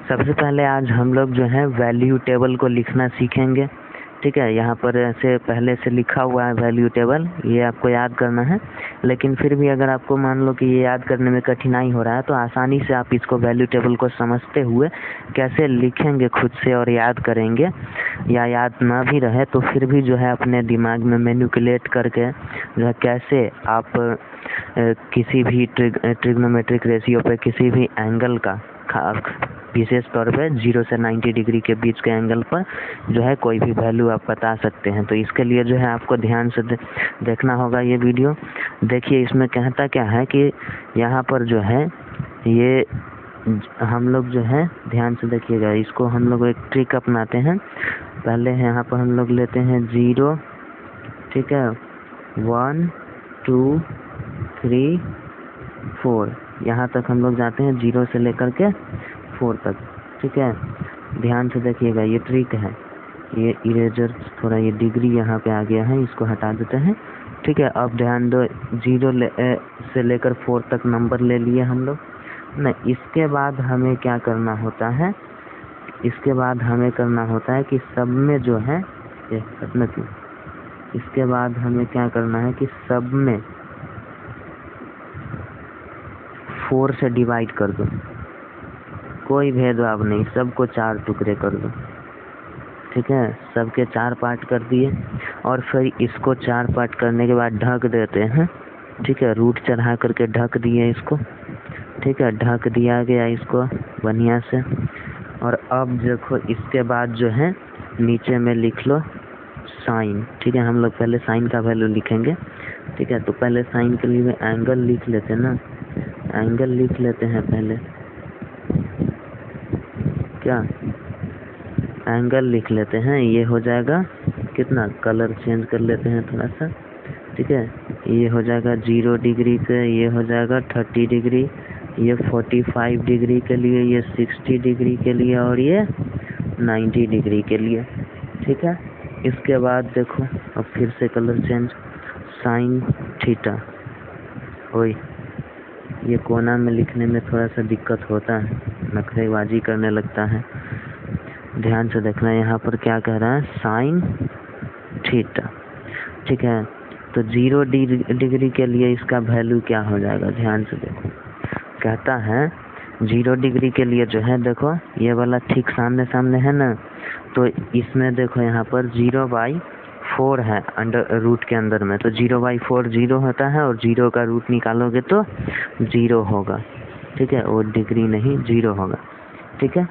सबसे पहले आज हम लोग जो है वैल्यू टेबल को लिखना सीखेंगे। ठीक है, यहाँ पर ऐसे पहले से लिखा हुआ है वैल्यू टेबल, ये आपको याद करना है। लेकिन फिर भी अगर आपको मान लो कि ये याद करने में कठिनाई हो रहा है तो आसानी से आप इसको वैल्यू टेबल को समझते हुए कैसे लिखेंगे खुद से और याद करेंगे, या याद ना भी रहे तो फिर भी जो है अपने दिमाग में मैनिपुलेट करके जो है कैसे आप किसी भी ट्रिग्नोमेट्रिक रेशियो पे किसी भी एंगल का विशेष तौर पे 0 से 90 डिग्री के बीच के एंगल पर जो है कोई भी वैल्यू आप बता सकते हैं। तो इसके लिए जो है आपको ध्यान से देखना होगा ये वीडियो। देखिए इसमें कहता क्या है कि यहाँ पर जो है ये हम लोग जो है ध्यान से देखिएगा, इसको हम लोग एक ट्रिक अपनाते हैं। पहले यहाँ पर हम लोग लेते हैं 0, ठीक है, 1 2 3 4, यहाँ तक हम लोग जाते हैं 0 से लेकर के 4 तक। ठीक है, ध्यान से देखिएगा, ये ट्रिक है। ये इरेजर थोड़ा ये डिग्री यहाँ पे आ गया है, इसको हटा देते हैं। ठीक है, अब ध्यान दो, 0 से लेकर 4 तक नंबर ले लिए हम लोग ना। इसके बाद हमें क्या करना होता है, इसके बाद हमें करना होता है कि सब में जो है इसके बाद हमें क्या करना है कि सब में 4 से डिवाइड कर दो, कोई भेदभाव नहीं, सबको 4 टुकड़े कर दो। ठीक है, सबके 4 पार्ट कर दिए और फिर इसको 4 पार्ट करने के बाद ढक देते हैं। ठीक है, रूट चढ़ा करके ढक दिए इसको। ठीक है, ढक दिया गया इसको बढ़िया से। और अब देखो इसके बाद जो है नीचे में लिख लो साइन। ठीक है, हम लोग पहले साइन का वैल्यू लिखेंगे। ठीक है, तो पहले साइन के लिए एंगल लिख लेते हैं ना, एंगल लिख लेते हैं पहले, क्या एंगल लिख लेते हैं। ये हो जाएगा कितना, कलर चेंज कर लेते हैं थोड़ा सा। ठीक है, ये हो जाएगा 0 डिग्री पे, ये हो जाएगा 30 डिग्री, ये 45 डिग्री के लिए, ये 60 डिग्री के लिए और ये 90 डिग्री के लिए। ठीक है, इसके बाद देखो अब फिर से कलर चेंज, साइन थीटा। ओए ये कोना में लिखने में थोड़ा सा दिक्कत होता है, नखरेबाजी करने लगता है। ध्यान से देखना, यहाँ पर क्या कह रहा है, साइन थीटा। ठीक है, तो 0 डिग्री के लिए इसका वैल्यू क्या हो जाएगा, ध्यान से देखो। कहता है 0 डिग्री के लिए जो है, देखो ये वाला ठीक सामने सामने है ना, तो इसमें देखो यहाँ पर 0/4 है अंडर रूट के अंदर में, तो 0/4 0 होता है और 0 का रूट निकालोगे तो 0 होगा। ठीक है, वो डिग्री नहीं 0 होगा। ठीक है,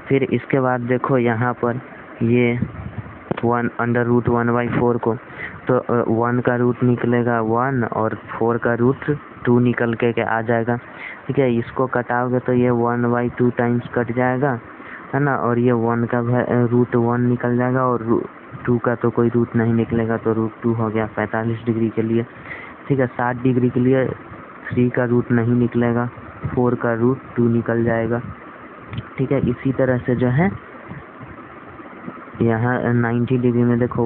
फिर इसके बाद देखो यहाँ पर ये 1 अंडर रूट 1/4 को, तो 1 का रूट निकलेगा 1 और 4 का रूट 2 निकल के आ जाएगा। ठीक है, इसको कटाओगे तो ये 1/2 टाइम्स कट जाएगा, है ना, और ये 1 का रूट 1 निकल जाएगा और 2 का तो कोई रूट नहीं निकलेगा, तो रूट 2 हो गया 45 डिग्री के लिए। ठीक है, 60 डिग्री के लिए 3 का रूट नहीं निकलेगा, 4 का रूट 2 निकल जाएगा। ठीक है, इसी तरह से जो है यहाँ 90 डिग्री में देखो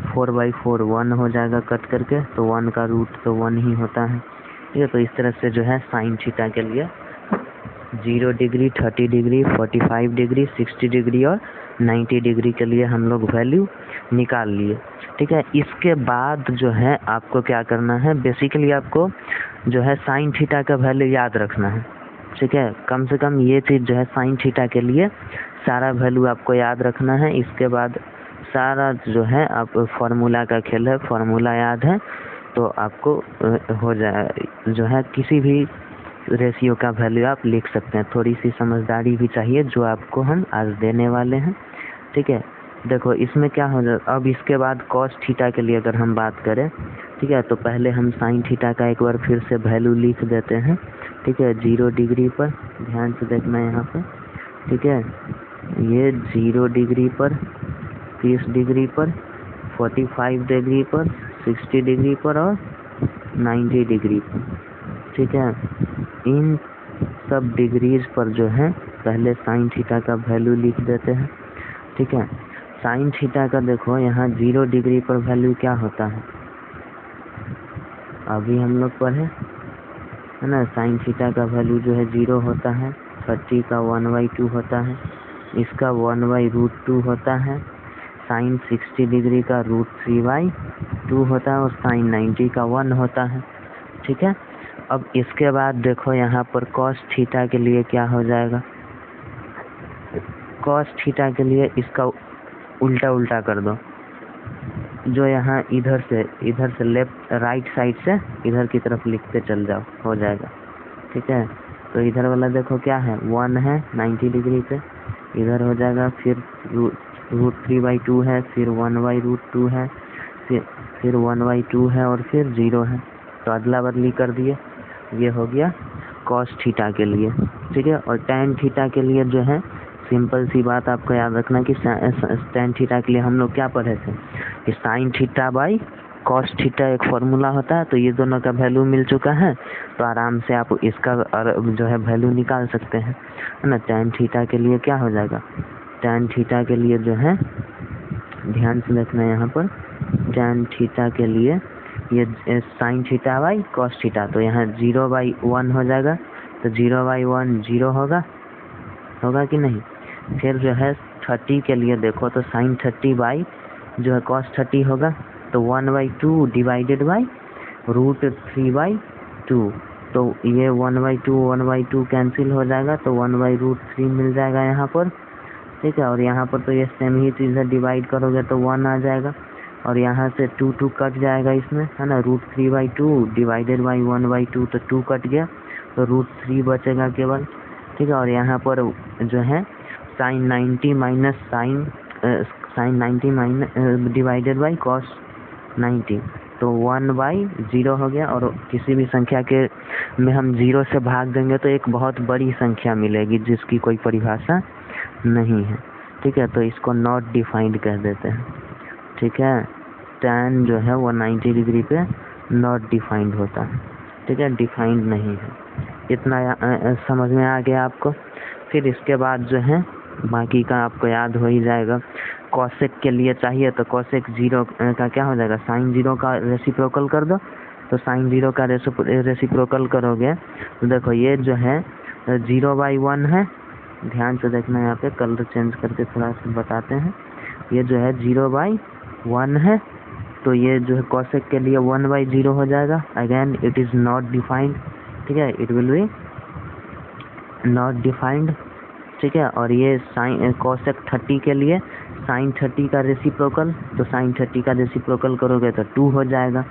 4/4 1 हो जाएगा कट करके, तो 1 का रूट तो 1 ही होता है। ठीक है, तो इस तरह से जो है साइन थीटा के लिए 0 डिग्री, 30 डिग्री, 45 डिग्री, 60 डिग्री और 90 डिग्री के लिए हम लोग वैल्यू निकाल लिए। ठीक है, इसके बाद जो है आपको क्या करना है, बेसिकली आपको जो है साइन थीटा का वैल्यू याद रखना है। ठीक है, कम से कम ये चीज़ जो है साइन थीटा के लिए सारा वैल्यू आपको याद रखना है। इसके बाद सारा जो है आप फार्मूला का खेल है, फार्मूला याद है तो आपको हो जाए, जो है किसी भी रेशियो का वैल्यू आप लिख सकते हैं। थोड़ी सी समझदारी भी चाहिए जो आपको हम आज देने वाले हैं। ठीक है, देखो इसमें क्या हो जाए, अब इसके बाद कॉस थीटा के लिए अगर हम बात करें, ठीक है, तो पहले हम साइन थीटा का एक बार फिर से वैल्यू लिख देते हैं। ठीक है, 0 डिग्री पर ध्यान से देखना यहाँ पे। ठीक है, ये 0 डिग्री पर, 30 डिग्री पर, 45 डिग्री पर, 60 डिग्री पर और 90 डिग्री पर। ठीक है, इन सब डिग्रीज पर जो है पहले साइन थीटा का वैल्यू लिख देते हैं। ठीक है, साइन थीटा का देखो यहाँ 0 डिग्री पर वैल्यू क्या होता है, अभी हम लोग पढ़े है ना, साइन थीटा का वैल्यू जो है 0 होता है। 30 का 1/2 होता है, इसका 1/√2 होता है, साइन 60 डिग्री का √3/2 होता है और साइन 90 का 1 होता है। ठीक है, अब इसके बाद देखो यहाँ पर कॉस थीटा के लिए क्या हो जाएगा। कॉस थीटा के लिए इसका उल्टा कर दो, जो यहाँ इधर से लेफ्ट राइट साइड से इधर की तरफ लिखते चल जाओ, हो जाएगा। ठीक है, तो इधर वाला देखो क्या है, 1 है 90 डिग्री पे, इधर हो जाएगा, फिर √3/2 है, फिर 1/√2 है, फिर 1/2 है और फिर 0 है। तो अदला बदली कर दिए, ये हो गया कॉस थीटा के लिए। ठीक है, और टैन थीटा के लिए जो है सिंपल सी बात आपको याद रखना कि टैन थीटा के लिए हम लोग क्या पढ़े थे कि sine theta by cos theta एक फॉर्मूला होता है। तो ये दोनों का वैल्यू मिल चुका है, तो आराम से आप इसका जो है वैल्यू निकाल सकते हैं, है ना। टैन थीटा के लिए क्या हो जाएगा, टैन थीटा के लिए जो है ध्यान से देखना यहाँ पर, टैन थीटा के लिए ये sine theta by cos theta, तो यहाँ 0/1 हो जाएगा, तो 0/1 0 होगा कि नहीं। फिर जो है 30 के लिए देखो, तो साइन 30 बाई जो है कॉस 30 होगा, तो 1/2 डिवाइडेड बाई √3/2, तो ये 1/2 कैंसिल हो जाएगा, तो 1/√3 मिल जाएगा यहाँ पर। ठीक है, और यहाँ पर तो ये सेम ही चीज़ है, डिवाइड करोगे तो 1 आ जाएगा, और यहाँ से 2 कट जाएगा इसमें, है ना। √3/2 डिवाइडेड बाई 1/2, तो 2 कट गया, तो √3 बचेगा केवल। ठीक है, और यहाँ पर जो है sine 90 minus sine 90 minus divided by cos 90, तो 1/0 हो गया। और किसी भी संख्या के में हम 0 से भाग देंगे तो एक बहुत बड़ी संख्या मिलेगी जिसकी कोई परिभाषा नहीं है। ठीक है, तो इसको नॉट डिफाइंड कह देते हैं। ठीक है, टैन जो है वो 90 डिग्री पे नॉट डिफाइंड होता है। ठीक है, डिफाइंड नहीं है। इतना समझ में आ गया आपको। फिर इसके बाद जो है बाकी का आपको याद हो ही जाएगा। कॉसेक के लिए चाहिए तो कॉसेक 0 का क्या हो जाएगा, साइन 0 का रेसिप्रोकल कर दो, तो साइन 0 का रेसिप्रोकल करोगे तो देखो ये जो है 0/1 है। ध्यान से देखना, यहाँ पे कलर चेंज करके थोड़ा सा बताते हैं। ये जो है 0/1 है, तो ये जो है कॉसेक के लिए 1/0 हो जाएगा। Again it is not defined. ठीक है, it will be not defined. ठीक है, और ये साइन कॉसेक 30 के लिए साइन 30 का रेसिप्रोकल, तो साइन 30 का रेसिप्रोकल करोगे तो 2 हो जाएगा।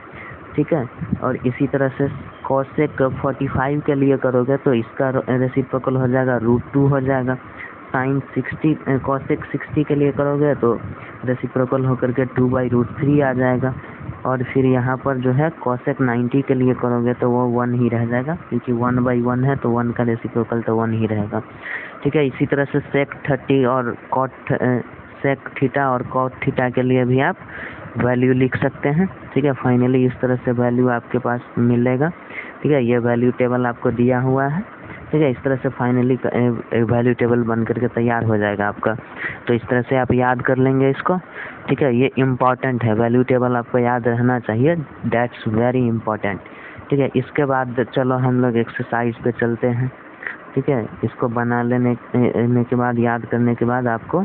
ठीक है, और इसी तरह से कॉसेक 45 के लिए करोगे तो इसका रेसिप्रोकल हो जाएगा √2 हो जाएगा। साइन 60 कॉसेक 60 के लिए करोगे तो रेसिप्रोकल होकर के 2/√3 आ जाएगा। और फिर यहाँ पर जो है कॉसेक 90 के लिए करोगे तो वो 1 ही रह जाएगा, क्योंकि 1/1 है तो 1 का रेसिप्रोकल तो 1 ही रहेगा। ठीक है, इसी तरह से सेक 30 और सेक थीटा और कॉट थीटा के लिए भी आप वैल्यू लिख सकते हैं। ठीक है, फाइनली इस तरह से वैल्यू आपके पास मिलेगा। ठीक है, ये वैल्यू टेबल आपको दिया हुआ है। ठीक है, इस तरह से फाइनली वैल्यू टेबल बन करके तैयार हो जाएगा आपका। तो इस तरह से आप याद कर लेंगे इसको। ठीक है, ये इम्पॉर्टेंट है, वैल्यू टेबल आपको याद रहना चाहिए, दैट्स वेरी इम्पॉर्टेंट। ठीक है, इसके बाद चलो हम लोग एक्सरसाइज पे चलते हैं। ठीक है, इसको बना लेने के बाद, याद करने के बाद आपको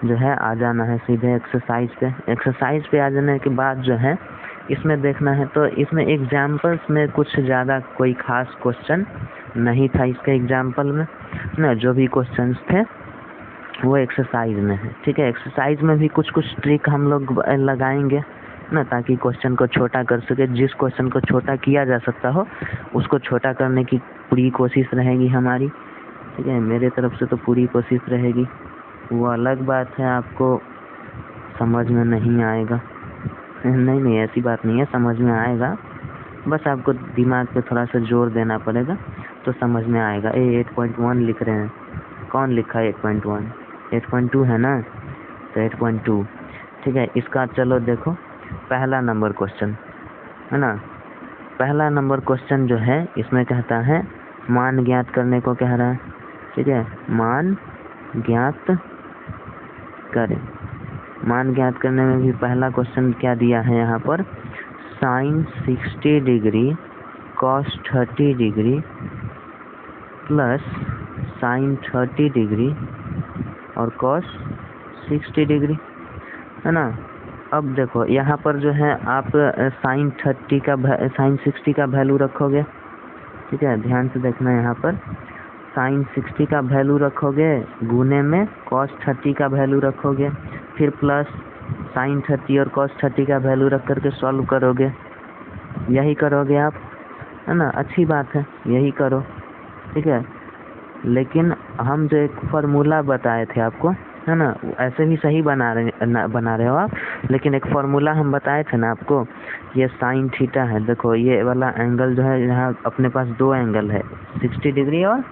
जो है आ जाना है सीधे एक्सरसाइज पे। एक्सरसाइज पे आ जाने के बाद जो है इसमें देखना है, तो इसमें एग्जाम्पल्स में कुछ ज़्यादा कोई ख़ास क्वेश्चन नहीं था इसके एग्जाम्पल में ना, जो भी क्वेश्चंस थे वो एक्सरसाइज में है। ठीक है, एक्सरसाइज में भी कुछ ट्रिक हम लोग लगाएंगे ना, ताकि क्वेश्चन को छोटा कर सके। जिस क्वेश्चन को छोटा किया जा सकता हो उसको छोटा करने की पूरी कोशिश रहेगी हमारी। ठीक है, मेरे तरफ से तो पूरी कोशिश रहेगी। वो अलग बात है आपको समझ में नहीं आएगा, नहीं ऐसी बात नहीं है, समझ में आएगा, बस आपको दिमाग पे थोड़ा सा जोर देना पड़ेगा तो समझ में आएगा। 8.1 लिख रहे हैं, कौन लिखा है 8.1? 8.2 है ना, तो 8.2। ठीक है, इसका चलो देखो पहला नंबर क्वेश्चन है ना। पहला नंबर क्वेश्चन जो है इसमें कहता है मान ज्ञात करने को कह रहा है। ठीक है, मान ज्ञात करें। मान ज्ञात करने में भी पहला क्वेश्चन क्या दिया है यहाँ पर, sine 60 degree cos 30 degree plus sine 30 degree और कॉस 60 डिग्री, है ना। अब देखो यहाँ पर जो है आप साइन 60 का वैल्यू रखोगे, ठीक है, ध्यान से देखना। यहाँ पर साइन 60 का वैल्यू रखोगे, गुने में कॉस 30 का वैल्यू रखोगे, फिर प्लस साइन 30 और कॉस 30 का वैल्यू रख करके सॉल्व करोगे। यही करोगे आप, है ना। अच्छी बात है, यही करो, ठीक है। लेकिन हम जो एक फार्मूला बताए थे आपको, है ना, ऐसे भी सही बना रहे हो आप, लेकिन एक फार्मूला हम बताए थे ना आपको, ये साइन थीटा है। देखो ये वाला एंगल जो है, यहाँ अपने पास दो एंगल है, 60 डिग्री और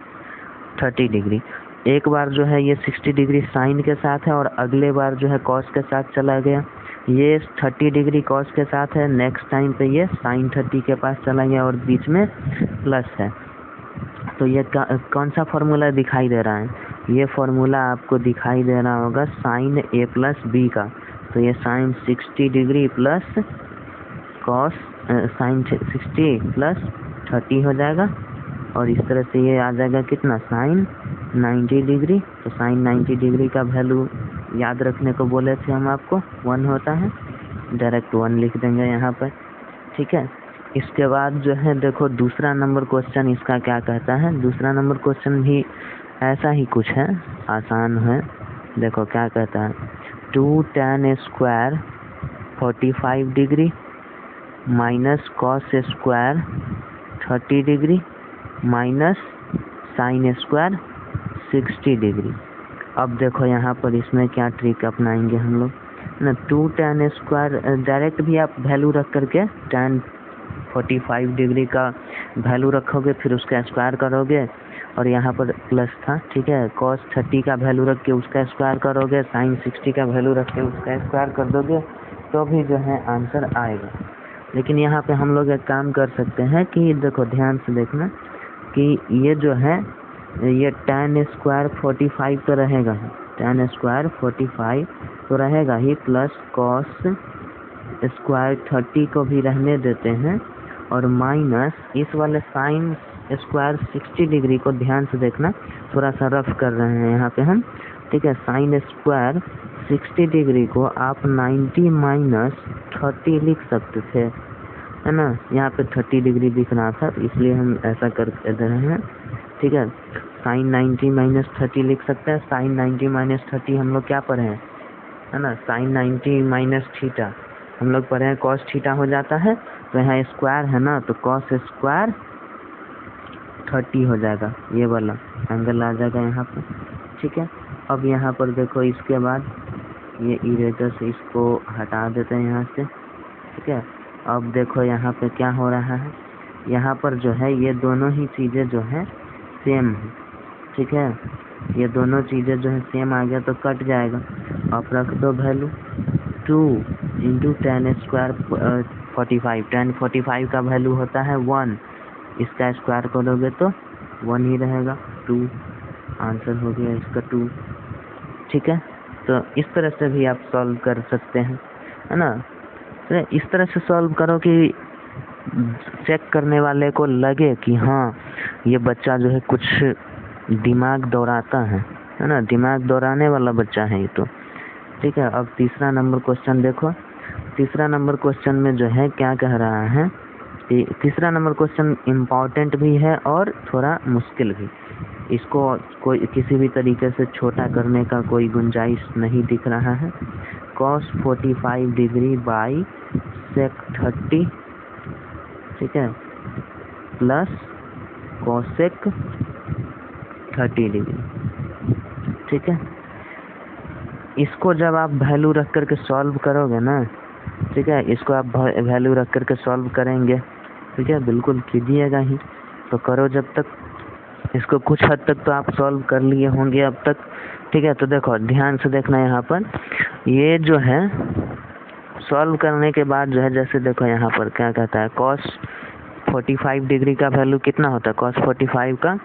30 डिग्री। एक बार जो है ये 60 डिग्री साइन के साथ है और अगले बार जो है कॉस के साथ चला गया। ये 30 डिग्री कॉस के साथ है, नेक्स्ट टाइम पे ये साइन 30 के पास चला गया और बीच में प्लस है। तो ये कौन सा फार्मूला दिखाई दे रहा है? ये फार्मूला आपको दिखाई दे रहा होगा साइन ए प्लस बी का। तो ये sine 60 degree plus cos sine 60 plus 30 हो जाएगा, और इस तरह से ये आ जाएगा कितना, साइन 90 डिग्री। तो साइन 90 डिग्री का वैल्यू याद रखने को बोले थे हम आपको, 1 होता है, डायरेक्ट 1 लिख देंगे यहाँ पर, ठीक है। इसके बाद जो है देखो दूसरा नंबर क्वेश्चन इसका क्या कहता है। दूसरा नंबर क्वेश्चन भी ऐसा ही कुछ है, आसान है। देखो क्या कहता है, 2 tan square 45 degree minus cos square 30 degree minus sine square 60 degree. अब देखो यहाँ पर इसमें क्या ट्रिक अपनाएंगे हम लोग ना। 2 tan स्क्वायर डायरेक्ट भी आप वैल्यू रख करके tan 45 डिग्री का वैल्यू रखोगे, फिर उसका स्क्वायर करोगे, और यहाँ पर प्लस था, ठीक है। cos 30 का वैल्यू रख के उसका स्क्वायर करोगे, साइन 60 का वैल्यू रख के उसका स्क्वायर कर दोगे, तो भी जो है आंसर आएगा। लेकिन यहाँ पे हम लोग एक काम कर सकते हैं कि देखो ध्यान से देखना कि ये जो है ये tan स्क्वायर 45 तो रहेगा ही, tan स्क्वायर 45 तो रहेगा ही, प्लस cos स्क्वायर 30 को भी रहने देते हैं, और माइनस इस वाले साइन स्क्वायर 60 डिग्री को ध्यान से देखना, थोड़ा सा रफ कर रहे हैं यहाँ पे हम, ठीक है। साइन स्क्वायर 60 डिग्री को आप 90 माइनस 30 लिख सकते थे, है ना। यहाँ पे 30 डिग्री दिख रहा था, तो इसलिए हम ऐसा कर रहे हैं, ठीक है। साइन 90 माइनस 30 लिख सकते हैं। साइन 90 माइनस 30 हम लोग क्या पढ़े हैं, है ना, साइन 90 माइनस थीटा हम लोग पढ़े हैं, कॉस थीटा हो जाता है। तो यहाँ स्क्वायर है ना, तो कॉस स्क्वायर 30 हो जाएगा, ये वाला एंगल आ जाएगा यहाँ पे, ठीक है। अब यहाँ पर देखो इसके बाद ये इरेजर से इसको हटा देते हैं यहाँ से, ठीक है। अब देखो यहाँ पे क्या हो रहा है, यहाँ पर जो है ये दोनों ही चीज़ें जो है सेम है, ठीक है। ये दोनों चीज़ें जो है सेम आ गया तो कट जाएगा। आप रख दो value 2 into tan square 45, tan 45 का वैल्यू होता है 1, इसका स्क्वायर करोगे तो 1 ही रहेगा, 2 आंसर हो गया इसका 2, ठीक है। तो इस तरह से भी आप सॉल्व कर सकते हैं, है ना। तो इस तरह से सॉल्व करो कि चेक करने वाले को लगे कि हाँ ये बच्चा जो है कुछ दिमाग दौड़ाता है ना, दिमाग दौड़ाने वाला बच्चा है ये तो, ठीक है। अब तीसरा नंबर क्वेश्चन देखो। तीसरा नंबर क्वेश्चन में जो है क्या कह रहा है कि तीसरा नंबर क्वेश्चन इम्पॉर्टेंट भी है और थोड़ा मुश्किल भी। इसको कोई किसी भी तरीके से छोटा करने का कोई गुंजाइश नहीं दिख रहा है। cos 45 डिग्री बाई sec 30, ठीक है, प्लस cosec 30 डिग्री, ठीक है। इसको जब आप वैल्यू रख करके सॉल्व करोगे ना, ठीक है, इसको आप वैल्यू रख करके सॉल्व करेंगे, ठीक है, बिल्कुल कीजिएगा ही, तो करो जब तक। इसको कुछ हद तक तो आप सॉल्व कर लिए होंगे अब तक, ठीक है। तो देखो ध्यान से देखना, यहाँ पर ये जो है सॉल्व करने के बाद जो है, जैसे देखो यहाँ पर क्या कहता है, cos 45 डिग्री का वैल्यू कितना होता है, cos 45 का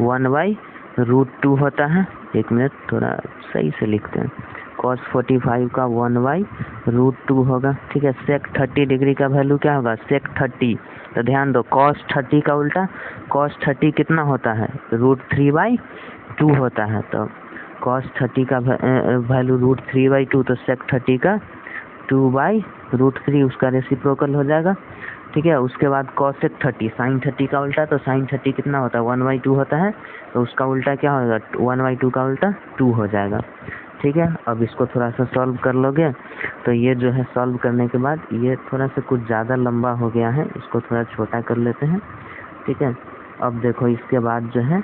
1/√2 होता है। एक मिनट थोड़ा सही से लिखते हैं, cos 45 का 1/√2 होगा। ठीक है, sec 30 डिग्री का वैल्यू क्या होगा, sec 30। तो ध्यान दो, cos 30 का उल्टा cos 30 कितना होता है, √3/2 होता है। तो cos 30 का वैल्यू √3/2, तो sec 30 का 2/√3 उसका रेसिप्रोकल हो जाएगा। ठीक है, उसके बाद cosec 30, sin 30 का उल्टा, तो sin 30 कितना होता है, 1/2 होता है। तो उसका उल्टा क्या होगा, 1/2 का उल्टा 2 हो जाएगा। ठीक है, अब इसको थोड़ा सा सॉल्व कर लोगे तो ये जो है सॉल्व करने के बाद ये थोड़ा सा कुछ ज़्यादा लंबा हो गया है, इसको थोड़ा छोटा कर लेते हैं। ठीक है, अब देखो इसके बाद जो है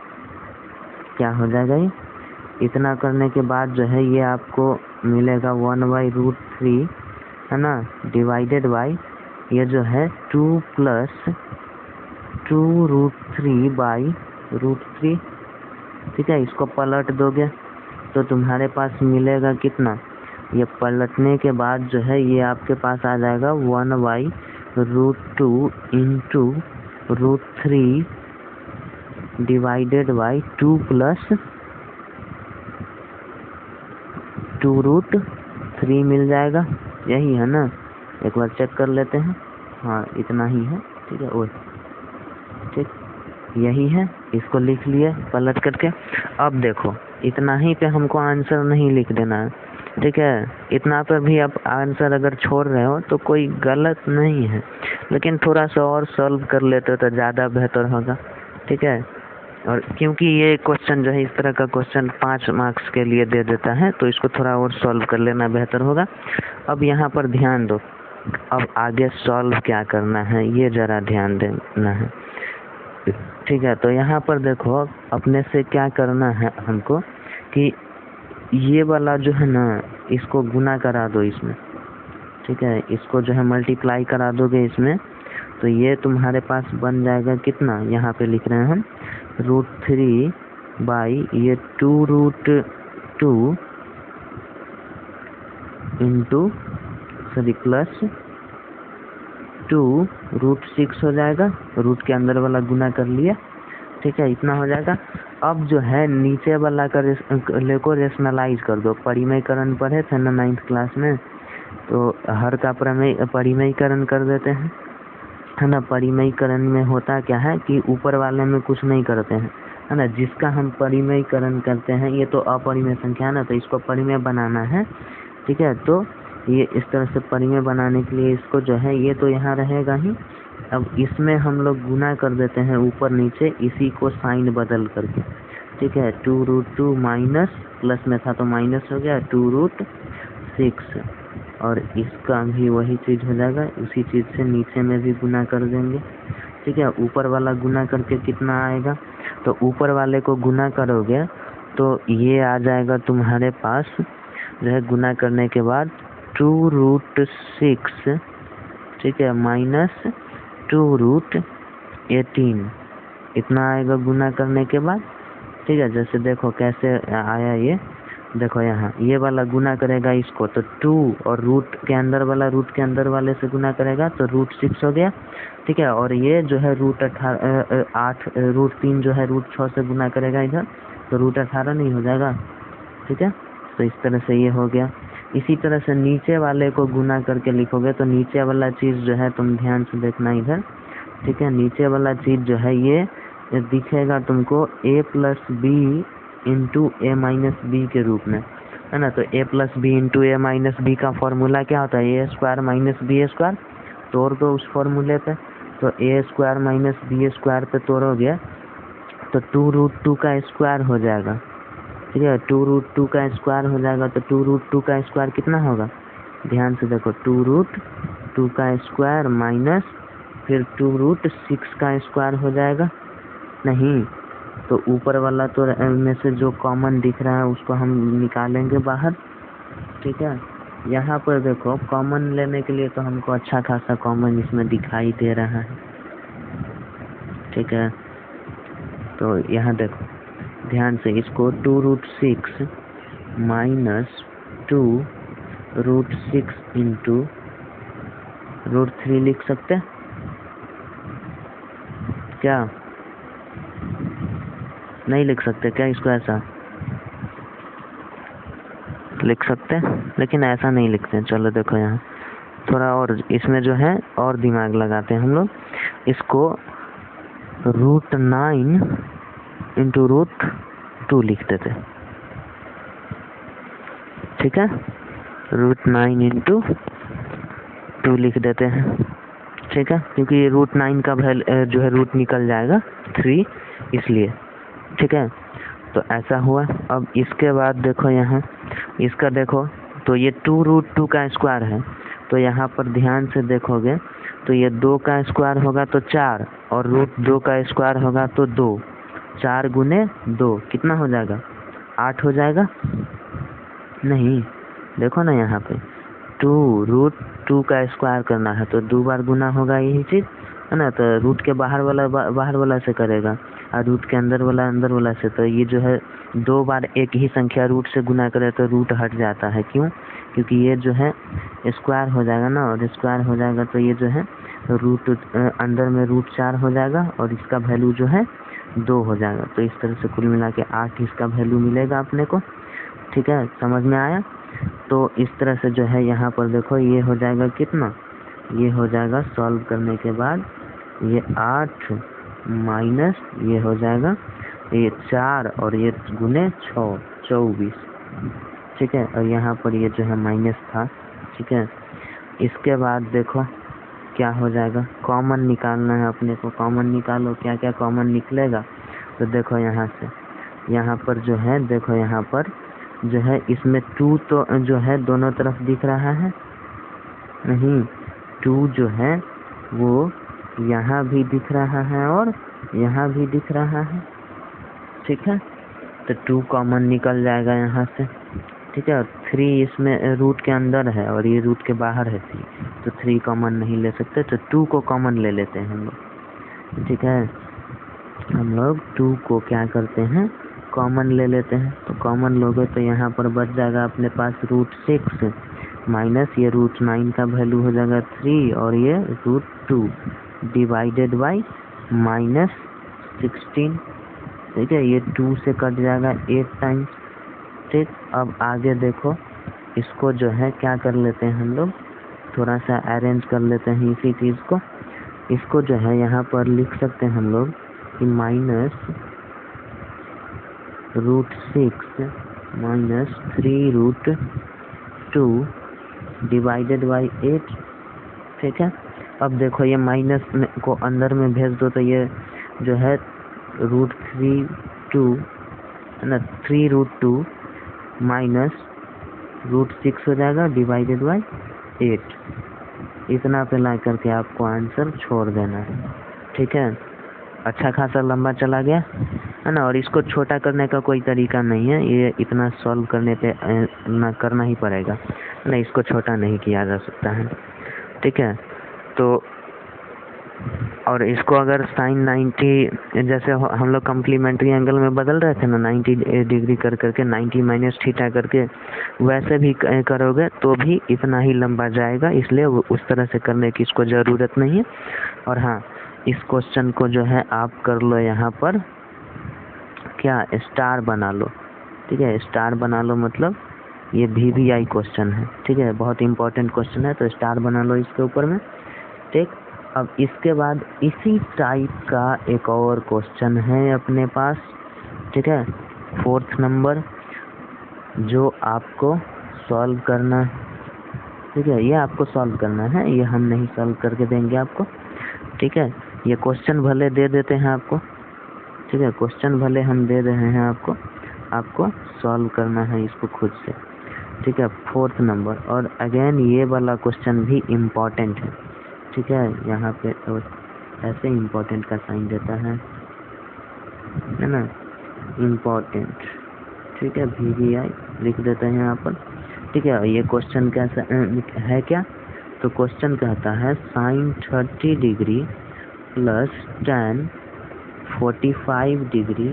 क्या हो जाएगा, ये इतना करने के बाद जो है ये आपको मिलेगा 1/√3, है ना, डिवाइडेड बाई ये जो है 2 + 2√3/√3। ठीक है, इसको पलट दोगे तो तुम्हारे पास मिलेगा कितना, ये पलटने के बाद जो है ये आपके पास आ जाएगा 1/√2 इंटू √3 डिवाइडेड बाई 2 + 2√3 मिल जाएगा। यही है ना, एक बार चेक कर लेते हैं। हाँ, इतना ही है। ठीक है, ओए ठीक, यही है, इसको लिख लिए पलट करके। अब देखो इतना ही पे हमको आंसर नहीं लिख देना है। ठीक है, इतना पे भी आप आंसर अगर छोड़ रहे हो तो कोई गलत नहीं है, लेकिन थोड़ा सा और सॉल्व कर लेते तो ज़्यादा बेहतर होगा। ठीक है, और क्योंकि ये क्वेश्चन जो है इस तरह का क्वेश्चन 5 मार्क्स के लिए दे देता है, तो इसको थोड़ा और सॉल्व कर लेना बेहतर होगा। अब यहाँ पर ध्यान दो, अब आगे सॉल्व क्या करना है ये ज़रा ध्यान देना है। ठीक है, तो यहाँ पर देखो अपने से क्या करना है हमको कि ये वाला जो है ना इसको गुना करा दो इसमें। ठीक है, इसको जो है मल्टीप्लाई करा दोगे इसमें, तो ये तुम्हारे पास बन जाएगा कितना, यहाँ पे लिख रहे हैं हम √3 बाई ये 2√2 इंटू प्लस 2√6 हो जाएगा, रूट के अंदर वाला गुना कर लिया। ठीक है, इतना हो जाएगा। अब जो है नीचे वाला का को रेशनलाइज कर दो। परिमेयकरण पढ़े थे ना 9th क्लास में, तो हर का परिमेयकरण कर देते हैं, है ना। परिमेयकरण में होता क्या है कि ऊपर वाले में कुछ नहीं करते हैं, है ना। जिसका हम परिमेयकरण करते हैं, ये तो अपरिमेय संख्या है ना, तो इसको परिमेय बनाना है। ठीक है, तो ये इस तरह से परिमेय बनाने के लिए इसको जो है ये तो यहाँ रहेगा ही। अब इसमें हम लोग गुना कर देते हैं ऊपर नीचे, इसी को साइन बदल करके। ठीक है, 2√2 माइनस, प्लस में था तो माइनस हो गया 2√6, और इसका भी वही चीज़ हो जाएगा, उसी चीज़ से नीचे में भी गुना कर देंगे। ठीक है, ऊपर वाला गुना करके कितना आएगा, तो ऊपर वाले को गुना करोगे तो ये आ जाएगा तुम्हारे पास जो है गुना करने के बाद 2√6, ठीक है, माइनस 2√18, इतना आएगा गुना करने के बाद। ठीक है, जैसे देखो कैसे आया ये, देखो यहाँ ये वाला गुना करेगा इसको तो 2 और रूट के अंदर वाले से गुना करेगा तो √6 हो गया। ठीक है, और ये जो है √3 जो है √6 से गुना करेगा इधर तो √18 नहीं हो जाएगा। ठीक है, तो इस तरह से ये हो गया। इसी तरह से नीचे वाले को गुना करके लिखोगे तो नीचे वाला चीज़ जो है तुम ध्यान से देखना इधर। ठीक है, नीचे वाला चीज़ जो है ये दिखेगा तुमको a + b इंटू a-b के रूप में, है ना। तो a + b इंटू a-b का फॉर्मूला क्या होता है, a² - b²। तोड़ दो उस फॉर्मूले पे, तो a² - b² पे तोड़ोगे तो 2√2 का स्क्वायर हो जाएगा। ठीक है, 2√2 का स्क्वायर हो जाएगा, तो 2√2 का स्क्वायर कितना होगा, ध्यान से देखो, 2√2 का स्क्वायर माइनस फिर 2√6 का स्क्वायर हो जाएगा। नहीं, तो ऊपर वाला तो में से जो कॉमन दिख रहा है उसको हम निकालेंगे बाहर। ठीक है, यहाँ पर देखो कॉमन लेने के लिए तो हमको अच्छा खासा कॉमन इसमें दिखाई दे रहा है। ठीक है, तो यहाँ देखो ध्यान से, इसको 2√6 माइनस 2√6 इंटू √3 लिख सकते क्या, नहीं लिख सकते क्या इसको, ऐसा लिख सकते हैं, लेकिन ऐसा नहीं लिखते हैं। चलो देखो यहाँ थोड़ा और इसमें जो है और दिमाग लगाते हैं हम लोग। इसको √9 इंटू √2 लिख देते हैं, ठीक है। √9 इंटू 2 लिख देते हैं, ठीक है, क्योंकि √9 का जो है रूट निकल जाएगा 3, इसलिए, ठीक है। तो ऐसा हुआ। अब इसके बाद देखो यहाँ, इसका देखो तो ये 2√2 का स्क्वायर है, तो यहाँ पर ध्यान से देखोगे तो ये 2 का स्क्वायर होगा तो 4, और √2 का स्क्वायर होगा तो 2। 4 गुने 2 कितना हो जाएगा? 8 हो जाएगा। नहीं, देखो ना यहाँ पे 2√2 का स्क्वायर करना है तो 2 बार गुना होगा, यही चीज़ है ना। तो रूट के बाहर वाला से करेगा, और रूट के अंदर वाला से। तो ये जो है 2 बार एक ही संख्या रूट से गुना करे तो रूट हट जाता है। क्यों? क्योंकि ये जो है स्क्वायर हो जाएगा ना, और स्क्वायर हो जाएगा तो ये जो है रूट अंदर में √4 हो जाएगा, और इसका वैल्यू जो है 2 हो जाएगा। तो इस तरह से कुल मिला के 8 इसका वैल्यू मिलेगा अपने को, ठीक है। समझ में आया? तो इस तरह से जो है यहाँ पर देखो ये हो जाएगा कितना, ये हो जाएगा सॉल्व करने के बाद ये 8 माइनस ये हो जाएगा ये 4 और ये गुने 6 24, ठीक है। और यहाँ पर ये जो है माइनस था, ठीक है। इसके बाद देखो क्या हो जाएगा, कॉमन निकालना है अपने को। कॉमन निकालो, क्या क्या कॉमन निकलेगा। तो देखो यहाँ से यहाँ पर जो है, देखो यहाँ पर जो है इसमें 2 तो जो है दोनों तरफ दिख रहा है, नहीं 2 जो है वो यहाँ भी दिख रहा है और यहाँ भी दिख रहा है, ठीक है। तो 2 कॉमन निकल जाएगा यहाँ से, ठीक है। और 3 इसमें रूट के अंदर है और ये रूट के बाहर है 3, तो 3 कॉमन नहीं ले सकते, तो 2 को कॉमन ले लेते हैं हम लोग, ठीक है। हम लोग 2 को क्या करते हैं, कॉमन ले लेते हैं। तो कॉमन लोगे तो यहाँ पर बच जाएगा अपने पास √6 माइनस ये √9 का वैल्यू हो जाएगा 3, और ये √2 डिवाइडेड बाई -16, ठीक है। ये 2 से कट जाएगा 8 टाइम्स, ठीक। अब आगे देखो, इसको जो है क्या कर लेते हैं हम लोग, थोड़ा सा अरेंज कर लेते हैं इसी चीज़ को। इसको जो है यहाँ पर लिख सकते हैं हम लोग कि -√6 माइनस 3√2 डिवाइडेड बाई 8, ठीक है। अब देखो ये माइनस को अंदर में भेज दो तो ये जो है √3 है ना, 3√2 माइनस √6 हो जाएगा डिवाइडेड बाई 8। इतना पे ला करके आपको आंसर छोड़ देना है, ठीक है। अच्छा खासा लंबा चला गया है ना, और इसको छोटा करने का कोई तरीका नहीं है, ये इतना सॉल्व करने पे ना करना ही पड़ेगा ना, इसको छोटा नहीं किया जा सकता है, ठीक है। तो और इसको अगर sin 90 जैसे हम लोग कम्प्लीमेंट्री एंगल में बदल रहे थे ना, 90 डिग्री कर करके 90 माइनस थीटा करके, वैसे भी करोगे तो भी इतना ही लंबा जाएगा, इसलिए उस तरह से करने की इसको ज़रूरत नहीं है। और हाँ, इस क्वेश्चन को जो है आप कर लो यहाँ पर क्या, स्टार बना लो, ठीक है। स्टार बना लो मतलब ये VVI क्वेश्चन है, ठीक है, बहुत इंपॉर्टेंट क्वेश्चन है, तो स्टार बना लो इसके ऊपर में, ठीक। अब इसके बाद इसी टाइप का एक और क्वेश्चन है अपने पास, ठीक है, 4th नंबर, जो आपको सॉल्व करना, ठीक है। ये आपको सॉल्व करना है, ये हम नहीं सॉल्व करके देंगे आपको, ठीक है। ये क्वेश्चन भले दे देते हैं आपको, ठीक है, क्वेश्चन भले हम दे रहे हैं आपको सॉल्व करना है इसको खुद से, ठीक है। 4th नंबर, और अगेन ये वाला क्वेश्चन भी इम्पॉर्टेंट है, ठीक है। यहाँ पे ऐसे इम्पोर्टेंट का साइन देता है ना, इम्पोर्टेंट, ठीक है, VVI लिख देते हैं यहाँ पर, ठीक है। ये क्वेश्चन कैसा है क्या, तो क्वेश्चन कहता है sin 30 degree plus tan 45 degree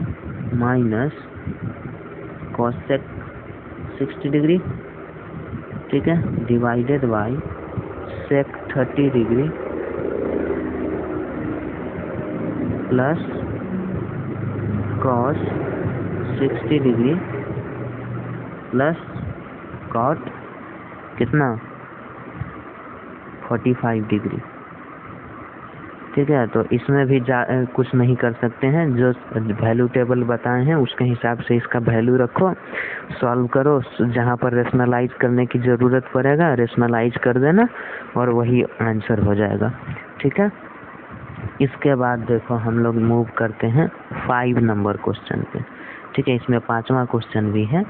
minus cosec 60 degree, ठीक है, divided by sec 30 degree plus cos 60 degree plus cot कितना 45 डिग्री। ठीक है, तो इसमें भी कुछ नहीं कर सकते हैं, जो वैल्यू टेबल बताए हैं उसके हिसाब से इसका वैल्यू रखो, सॉल्व करो, जहाँ पर रेशनलाइज करने की ज़रूरत पड़ेगा रेशनलाइज कर देना और वही आंसर हो जाएगा। ठीक है, इसके बाद देखो हम लोग मूव करते हैं 5 नंबर क्वेश्चन पे। ठीक है, इसमें 5वां क्वेश्चन भी है।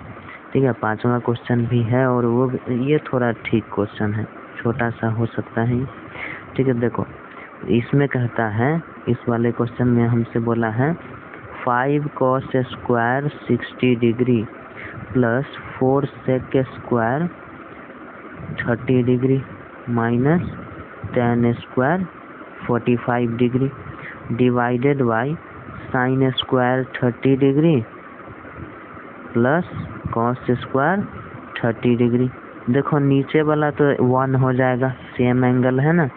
ठीक है, 5वां क्वेश्चन भी है और वो ये थोड़ा ठीक क्वेश्चन है, छोटा सा हो सकता है। ठीक है, देखो इसमें कहता है, इस वाले क्वेश्चन में हमसे बोला है 5 cos square 60 degree plus 4 sec square 30 degree minus 10 square 45 degree divided by sine square 30 degree plus cos square 30 degree. देखो नीचे वाला तो 1 हो जाएगा, सेम एंगल है ना,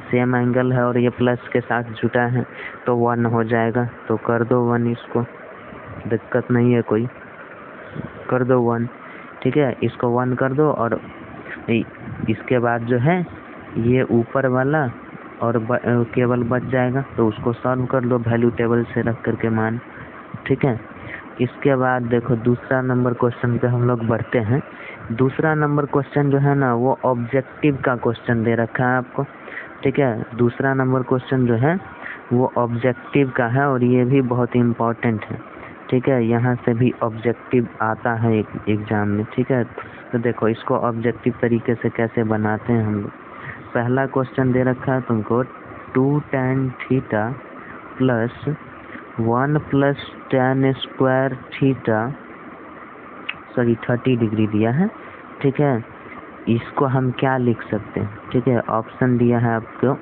सेम एंगल है और ये प्लस के साथ जुटा है तो 1 हो जाएगा। तो कर दो 1, इसको दिक्कत नहीं है कोई, कर दो 1। ठीक है, इसको 1 कर दो और इसके बाद जो है ये ऊपर वाला और केवल बच जाएगा, तो उसको सॉल्व कर लो वैल्यू टेबल से रख करके मान। ठीक है, इसके बाद देखो दूसरा नंबर क्वेश्चन पे हम लोग बढ़ते हैं। दूसरा नंबर क्वेश्चन जो है ना वो ऑब्जेक्टिव का क्वेश्चन दे रखा है आपको। ठीक है, दूसरा नंबर क्वेश्चन जो है वो ऑब्जेक्टिव का है और ये भी बहुत इम्पोर्टेंट है। ठीक है, यहाँ से भी ऑब्जेक्टिव आता है एग्जाम में। ठीक है, तो देखो इसको ऑब्जेक्टिव तरीके से कैसे बनाते हैं हम लोग। पहला क्वेश्चन दे रखा है तुमको 2 tan theta plus 1 plus tan square theta 30 degree दिया है। ठीक है, इसको हम क्या लिख सकते हैं। ठीक है, ऑप्शन दिया है आपको,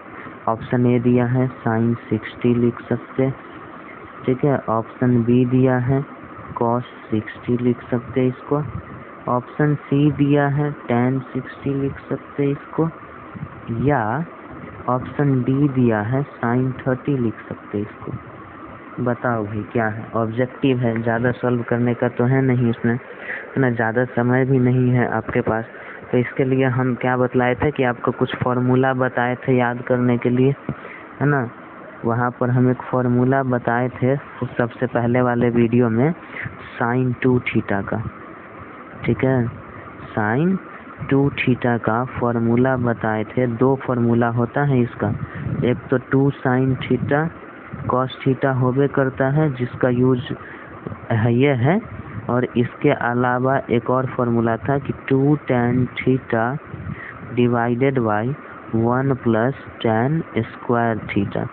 ऑप्शन ए दिया है साइन 60 लिख सकते। ठीक है, ऑप्शन बी दिया है कॉस 60 लिख सकते इसको, ऑप्शन सी दिया है tan 60 लिख सकते इसको, या ऑप्शन डी दिया है साइन 30 लिख सकते इसको। बताओ भाई क्या है। ऑब्जेक्टिव है, ज़्यादा सॉल्व करने का तो है नहीं इसमें, है ना, ज़्यादा समय भी नहीं है आपके पास। तो इसके लिए हम क्या बतलाए थे कि आपको कुछ फार्मूला बताए थे याद करने के लिए, है ना, वहाँ पर हम एक फार्मूला बताए थे सबसे पहले वाले वीडियो में साइन 2 थीटा का। ठीक है, साइन 2 थीटा का फार्मूला बताए थे। 2 फार्मूला होता है इसका, एक तो 2 साइन थीटा कॉस थीटा होबे करता है जिसका यूज है ये है, और इसके अलावा एक और फार्मूला था कि 2 tan theta divided by 1 plus tan square theta,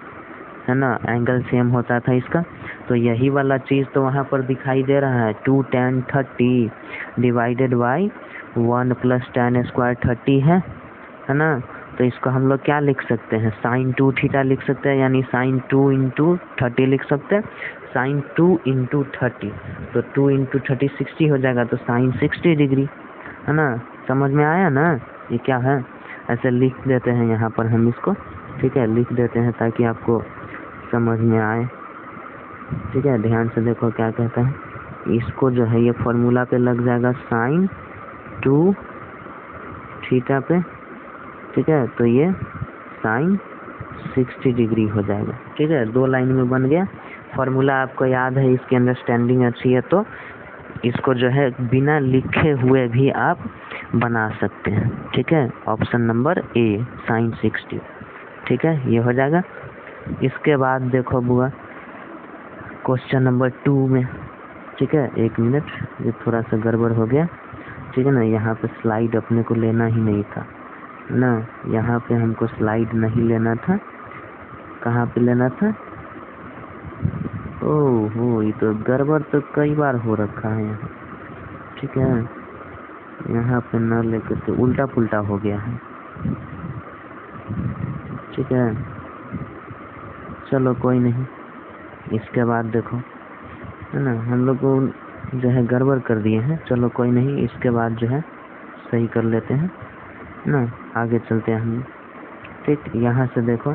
है ना, एंगल सेम होता था इसका। तो यही वाला चीज़ तो वहाँ पर दिखाई दे रहा है, 2 tan 30 divided by 1 plus tan square 30 है ना। तो इसको हम लोग क्या लिख सकते हैं, साइन 2 थीटा लिख सकते हैं, यानी साइन 2 इंटू 30 लिख सकते हैं, साइन 2 इंटू 30, तो 2 इंटू 30 60 हो जाएगा, तो साइन 60 डिग्री, है ना। समझ में आया ना ये क्या है। ऐसे लिख देते हैं यहाँ पर हम इसको। ठीक है, लिख देते हैं ताकि आपको समझ में आए। ठीक है, ध्यान से देखो क्या कहता है, इसको जो है ये फॉर्मूला पे लग जाएगा साइन 2 थीटा पे। ठीक है, तो ये साइन 60 डिग्री हो जाएगा। ठीक है, 2 लाइन में बन गया। फार्मूला आपको याद है, इसकी अंडरस्टैंडिंग अच्छी है तो इसको जो है बिना लिखे हुए भी आप बना सकते हैं। ठीक है, ऑप्शन नंबर ए साइन 60। ठीक है, ये हो जाएगा। इसके बाद देखो बुआ क्वेश्चन नंबर 2 में। ठीक है, 1 मिनट, ये थोड़ा सा गड़बड़ हो गया। ठीक है ना, यहाँ पे स्लाइड अपने को लेना ही नहीं था ना, यहाँ पे हमको स्लाइड नहीं लेना था, कहाँ पे लेना था। ओहो, ये तो गड़बड़ तो कई बार हो रखा है यहाँ। ठीक है, यहाँ पे न लेकर के उल्टा पुल्टा हो गया है। ठीक है, चलो कोई नहीं। इसके बाद देखो, है ना, हम लोग को जो है गड़बड़ कर दिए हैं, चलो कोई नहीं, इसके बाद जो है सही कर लेते हैं ना, आगे चलते हैं हम। ठीक, यहाँ से देखो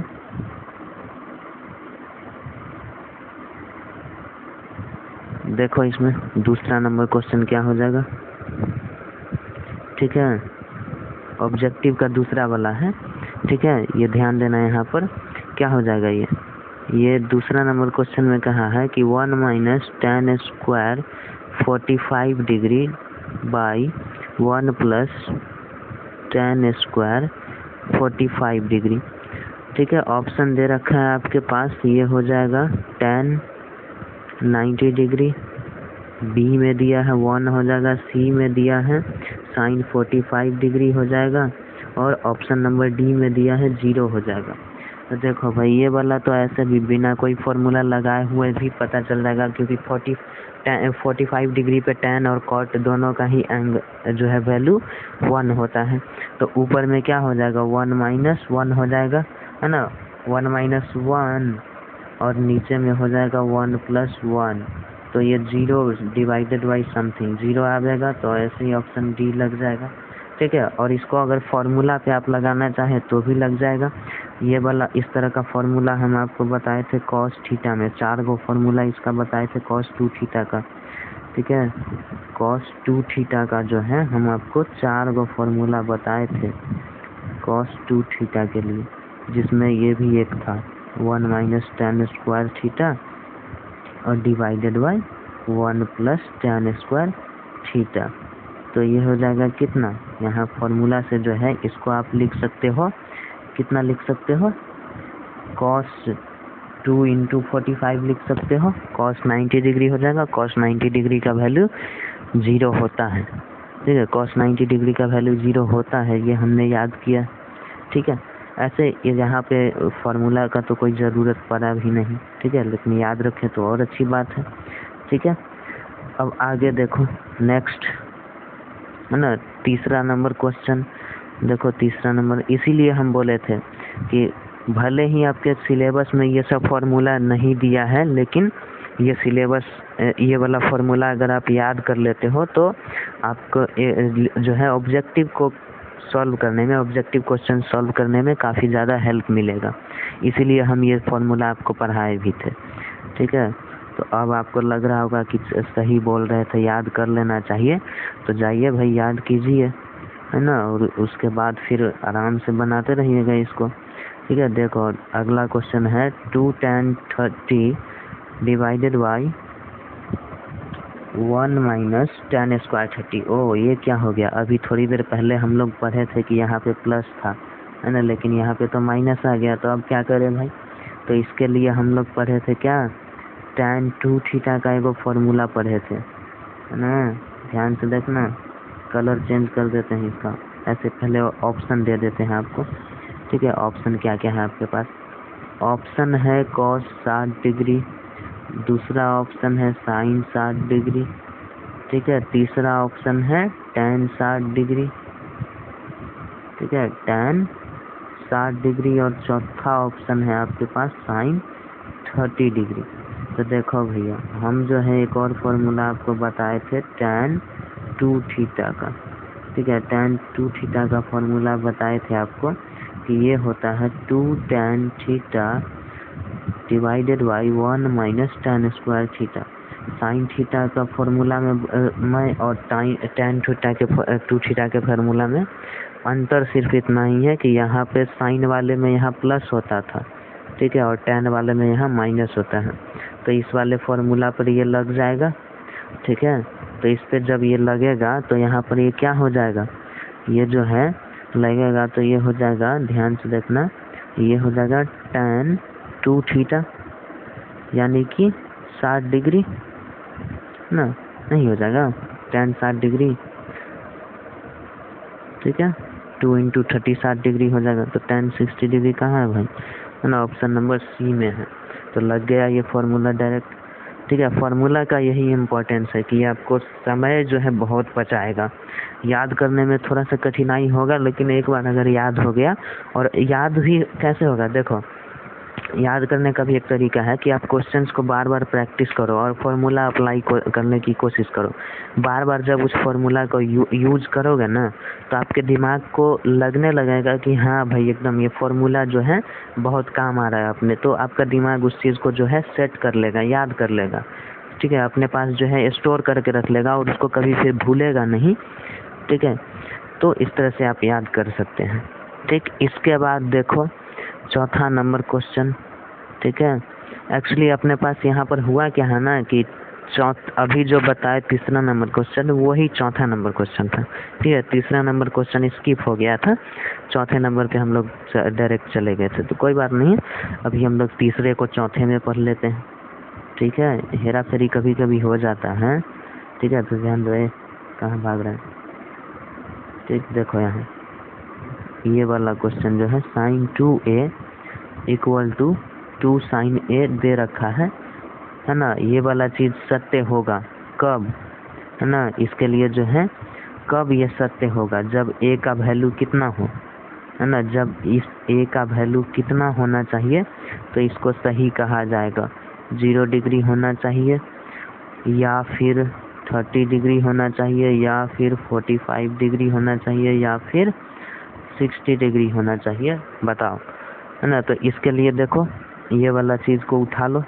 देखो इसमें दूसरा नंबर क्वेश्चन क्या हो जाएगा। ठीक है, ऑब्जेक्टिव का दूसरा वाला है, ठीक है, ये ध्यान देना है। यहाँ पर क्या हो जाएगा, ये दूसरा नंबर क्वेश्चन में कहा है कि 1 minus tan square 45 degree by 1 plus tan square 45 degree, ठीक है। ऑप्शन दे रखा है आपके पास, ये हो जाएगा tan 90 डिग्री, बी में दिया है 1 हो जाएगा, सी में दिया है sin 45 डिग्री हो जाएगा, और ऑप्शन नंबर डी में दिया है 0 हो जाएगा। तो देखो भाई, ये वाला तो ऐसे भी बिना कोई फॉर्मूला लगाए हुए भी पता चल जाएगा, क्योंकि 45 डिग्री पे tan और cot दोनों का ही एंगल जो है वैल्यू 1 होता है। तो ऊपर में क्या हो जाएगा, 1 माइनस 1 हो जाएगा, है ना, 1 माइनस 1, और नीचे में हो जाएगा 1 प्लस 1, तो ये 0 डिवाइडेड बाई समथिंग 0 आ जाएगा। तो ऐसे ही ऑप्शन डी लग जाएगा, ठीक है। और इसको अगर फॉर्मूला पे आप लगाना चाहें तो भी लग जाएगा। ये वाला इस तरह का फॉर्मूला हम आपको बताए थे cos थीटा में, 4 गो फॉर्मूला इसका बताए थे cos 2 थीटा का, ठीक है। cos 2 थीटा का जो है हम आपको 4 गो फॉर्मूला बताए थे cos 2 थीटा के लिए, जिसमें ये भी एक था 1 माइनस tan स्क्वायर थीटा और divided by 1 plus tan square theta. तो ये हो जाएगा कितना, यहाँ फॉर्मूला से जो है इसको आप लिख सकते हो, कितना लिख सकते हो, cos 2 इंटू 45 लिख सकते हो, cos 90 डिग्री हो जाएगा। cos 90 डिग्री का वैल्यू 0 होता है, ठीक है, cos 90 डिग्री का वैल्यू 0 होता है, ये हमने याद किया, ठीक है। ऐसे ये यहाँ पे फॉर्मूला का तो कोई ज़रूरत पड़ा भी नहीं, ठीक है, लेकिन याद रखें तो और अच्छी बात है, ठीक है। अब आगे देखो, नेक्स्ट है ना, तीसरा नंबर क्वेश्चन देखो, तीसरा नंबर, इसीलिए हम बोले थे कि भले ही आपके सिलेबस में ये सब फॉर्मूला नहीं दिया है, लेकिन ये सिलेबस ये वाला फॉर्मूला अगर आप याद कर लेते हो तो आपको जो है ऑब्जेक्टिव को सॉल्व करने में, ऑब्जेक्टिव क्वेश्चन सॉल्व करने में काफ़ी ज़्यादा हेल्प मिलेगा। इसीलिए हम ये फॉर्मूला आपको पढ़ाए भी थे, ठीक है। तो अब आपको लग रहा होगा कि सही बोल रहे थे, याद कर लेना चाहिए, तो जाइए भाई याद कीजिए, है ना, और उसके बाद फिर आराम से बनाते रहिएगा इसको, ठीक है। देखो अगला क्वेश्चन है 2 tan 30 divided by 1 minus tan square 30। ओ ये क्या हो गया, अभी थोड़ी देर पहले हम लोग पढ़े थे कि यहाँ पे प्लस था, है ना, लेकिन यहाँ पे तो माइनस आ गया। तो अब क्या करें भाई, तो इसके लिए हम लोग पढ़े थे क्या, tan 2 थीटा का एगो फॉर्मूला पढ़े थे, है ना, ध्यान से देखना, कलर चेंज कर देते हैं इसका, ऐसे पहले ऑप्शन दे देते हैं आपको, ठीक है। ऑप्शन क्या क्या है आपके पास, ऑप्शन है cos 60 डिग्री, दूसरा ऑप्शन है sin 60 डिग्री, ठीक है, तीसरा ऑप्शन है tan 60 डिग्री, ठीक है, tan 60 डिग्री, और चौथा ऑप्शन है आपके पास sin 30 डिग्री। तो देखो भैया, हम जो है एक और फॉर्मूला आपको बताए थे tan 2 थीटा का, ठीक है, tan 2 थीटा का फॉर्मूला बताए थे आपको कि ये होता है 2 tan theta divided by 1 minus tan square theta. Sine theta का फॉर्मूला में और tan थीटा के 2 थीटा के फॉर्मूला में अंतर सिर्फ इतना ही है कि यहाँ पे साइन वाले में यहाँ प्लस होता था, ठीक है, और tan वाले में यहाँ माइनस होता है। तो इस वाले फॉर्मूला पर ये लग जाएगा, ठीक है। तो इस पे जब ये लगेगा तो यहाँ पर ये क्या हो जाएगा, ये जो है लगेगा तो ये हो जाएगा, ध्यान से देखना, ये हो जाएगा tan 2 थीटा, यानी कि 60 डिग्री ना, नहीं हो जाएगा tan 60 डिग्री, ठीक है, 2 इंटू 30 60 डिग्री हो जाएगा। तो tan 60 डिग्री कहाँ है भाई, है ना, ऑप्शन नंबर सी में है। तो लग गया ये फॉर्मूला डायरेक्ट, ठीक है। फार्मूला का यही इम्पोर्टेंस है कि आपको समय जो है बहुत बचाएगा, याद करने में थोड़ा सा कठिनाई होगा, लेकिन एक बार अगर याद हो गया, और याद भी कैसे होगा, देखो याद करने का भी एक तरीका है कि आप क्वेश्चंस को बार बार प्रैक्टिस करो और फार्मूला अप्लाई करने की कोशिश करो। बार बार जब उस फार्मूला को यूज करोगे ना, तो आपके दिमाग को लगने लगेगा कि हाँ भाई एकदम ये फार्मूला जो है बहुत काम आ रहा है अपने, तो आपका दिमाग उस चीज़ को जो है सेट कर लेगा, याद कर लेगा, ठीक है, अपने पास जो है स्टोर करके रख लेगा और उसको कभी फिर भूलेगा नहीं, ठीक है। तो इस तरह से आप याद कर सकते हैं। ठीक, इसके बाद देखो चौथा नंबर क्वेश्चन। ठीक है, एक्चुअली अपने पास यहाँ पर हुआ क्या है ना कि अभी जो बताए तीसरा नंबर क्वेश्चन वही चौथा नंबर क्वेश्चन था। ठीक है, तीसरा नंबर क्वेश्चन स्किप हो गया था, चौथे नंबर पे हम लोग डायरेक्ट चले गए थे, तो कोई बात नहीं, अभी हम लोग तीसरे को चौथे में पढ़ लेते हैं। ठीक है, हेरा फेरी कभी कभी हो जाता है। ठीक है, तो ध्यान दो, कहाँ भाग रहे हैं। ठीक, देखो यहाँ ये वाला क्वेश्चन जो है sin 2a equal to 2 sin a दे रखा है ना। ये वाला चीज सत्य होगा कब, है ना, इसके लिए जो है कब ये सत्य होगा, जब a का वैल्यू कितना हो, है ना, जब इस a का वैल्यू कितना होना चाहिए तो इसको सही कहा जाएगा। 0 डिग्री होना चाहिए, या फिर 30 डिग्री होना चाहिए, या फिर 45 डिग्री होना चाहिए, या फिर 60 डिग्री होना चाहिए, बताओ, है ना। तो इसके लिए देखो ये वाला चीज को उठा लो।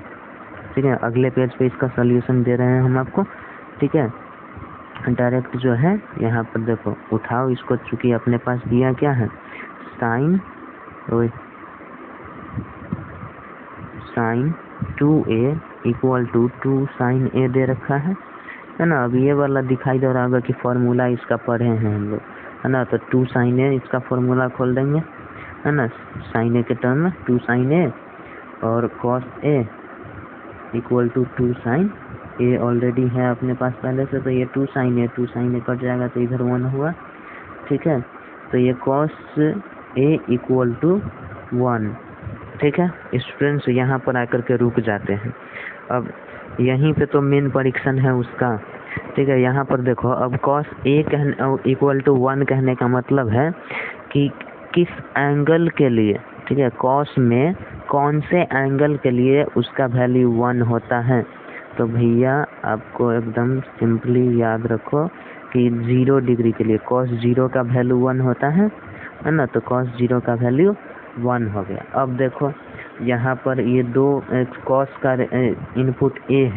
ठीक है, अगले पेज पे इसका सॉल्यूशन दे रहे हैं हम आपको। ठीक है, डायरेक्ट जो है यहाँ पर देखो उठाओ इसको, चूंकि अपने पास दिया क्या है sin 2a equal to 2 sin a दे रखा है ना। अब ये वाला दिखाई दे रहा होगा कि फॉर्मूला इसका पढ़े हैं हम लोग, है ना। तो 2 sin a इसका फॉर्मूला खोल देंगे, है ना, sin a के टर्म में 2 sin a और cos a equal to 2 sin a already है अपने पास पहले से, तो ये 2 sin a कट जाएगा तो इधर 1 हुआ। ठीक है, तो ये cos a इक्वल टू 1। ठीक है स्टूडेंट्स, यहाँ पर आकर के रुक जाते हैं। अब यहीं पे तो मेन परीक्षण है उसका। ठीक है, यहाँ पर देखो अब cos a इक्वल टू 1 कहने का मतलब है कि किस एंगल के लिए, ठीक है, cos में कौन से एंगल के लिए उसका वैल्यू 1 होता है। तो भैया आपको एकदम सिंपली याद रखो कि 0 डिग्री के लिए cos 0 का वैल्यू 1 होता है ना। तो cos 0 का वैल्यू 1 हो गया। अब देखो यहाँ पर ये दो cos का इनपुट a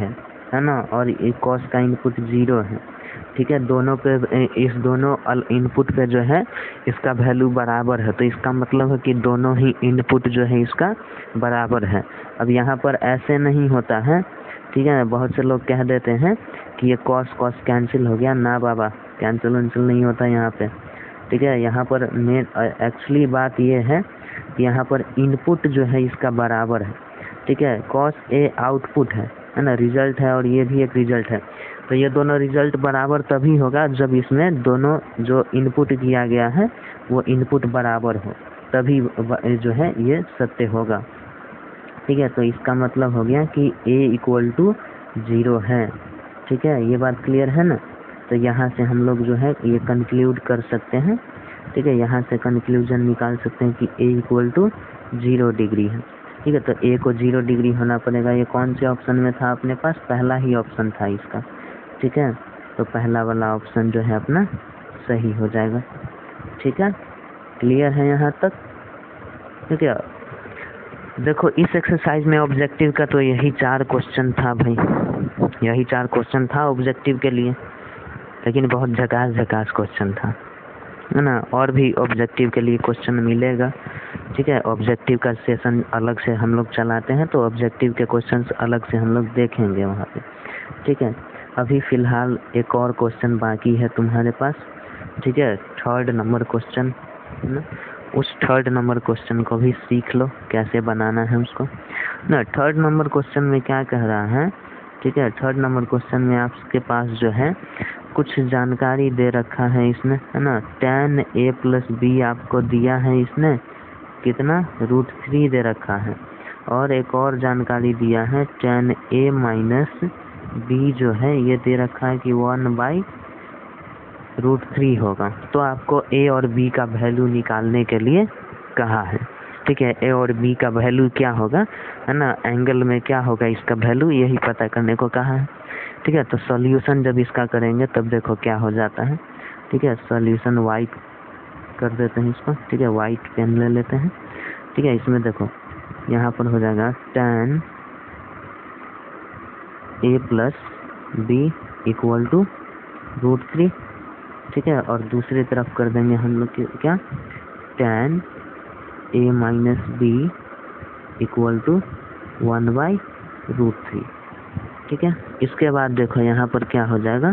है ना, और ये cos का इनपुट 0 है। ठीक है, दोनों पे इस दोनों इनपुट पे जो है इसका वैल्यू बराबर है, तो इसका मतलब है कि दोनों ही इनपुट जो है इसका बराबर है। अब यहाँ पर ऐसे नहीं होता है। ठीक है, बहुत से लोग कह देते हैं कि ये cos कैंसिल हो गया। ना बाबा, कैंसिल नहीं होता यहाँ पे। ठीक है, यहाँ पर मेन एक्चुअली बात ये है कि यहाँ पर इनपुट जो है इसका बराबर है। ठीक है, cos a आउटपुट है ना, रिजल्ट है, और ये भी एक रिजल्ट है। तो ये दोनों रिजल्ट बराबर तभी होगा जब इसमें दोनों जो इनपुट किया गया है वो इनपुट बराबर हो, तभी जो है ये सत्य होगा। ठीक है, तो इसका मतलब हो गया कि a इक्वल टू 0 है। ठीक है, ये बात क्लियर है ना। तो यहाँ से हम लोग जो है ये कंक्लूड कर सकते हैं। ठीक है, यहाँ से कंक्लूजन निकाल सकते हैं कि a इक्वल टू 0 डिग्री है। ठीक है, तो a को 0 डिग्री होना पड़ेगा। ये कौन से ऑप्शन में था अपने पास, पहला ही ऑप्शन था इसका। ठीक है, तो पहला वाला ऑप्शन जो है अपना सही हो जाएगा। ठीक है, क्लियर है यहाँ तक। ठीक है, देखो इस एक्सरसाइज में ऑब्जेक्टिव का तो यही 4 क्वेश्चन था भाई, यही 4 क्वेश्चन था ऑब्जेक्टिव के लिए, लेकिन बहुत झकास क्वेश्चन था, है ना। और भी ऑब्जेक्टिव के लिए क्वेश्चन मिलेगा। ठीक है, ऑब्जेक्टिव का सेशन अलग से हम लोग चलाते हैं, तो ऑब्जेक्टिव के क्वेश्चंस अलग से हम लोग देखेंगे वहाँ पे। ठीक है, अभी फ़िलहाल एक और क्वेश्चन बाकी है तुम्हारे पास। ठीक है, 3rd नंबर क्वेश्चन है ना, उस 3rd नंबर क्वेश्चन को भी सीख लो कैसे बनाना है उसको ना। 3rd नंबर क्वेश्चन में क्या कह रहा है, ठीक है, 3rd नंबर क्वेश्चन में आपके पास जो है कुछ जानकारी दे रखा है इसमें, है ना। tan a + b आपको दिया है इसने कितना, √3 दे रखा है, और एक और जानकारी दिया है tan a - b जो है ये दे रखा है कि 1/√3 होगा। तो आपको a और b का वैल्यू निकालने के लिए कहा है। ठीक है, a और b का वैल्यू क्या होगा, है ना, एंगल में क्या होगा इसका वैल्यू, यही पता करने को कहा है। ठीक है, तो सॉल्यूशन जब इसका करेंगे तब देखो क्या हो जाता है। ठीक है, सॉल्यूशन वाइट कर देते हैं इसको। ठीक है, वाइट पेन ले लेते हैं। ठीक है, इसमें देखो यहाँ पर हो जाएगा tan a + b equal to √3। ठीक है, और दूसरी तरफ कर देंगे हम लोग क्या, tan a minus B equal to 1/√3। ठीक है, इसके बाद देखो यहाँ पर क्या हो जाएगा,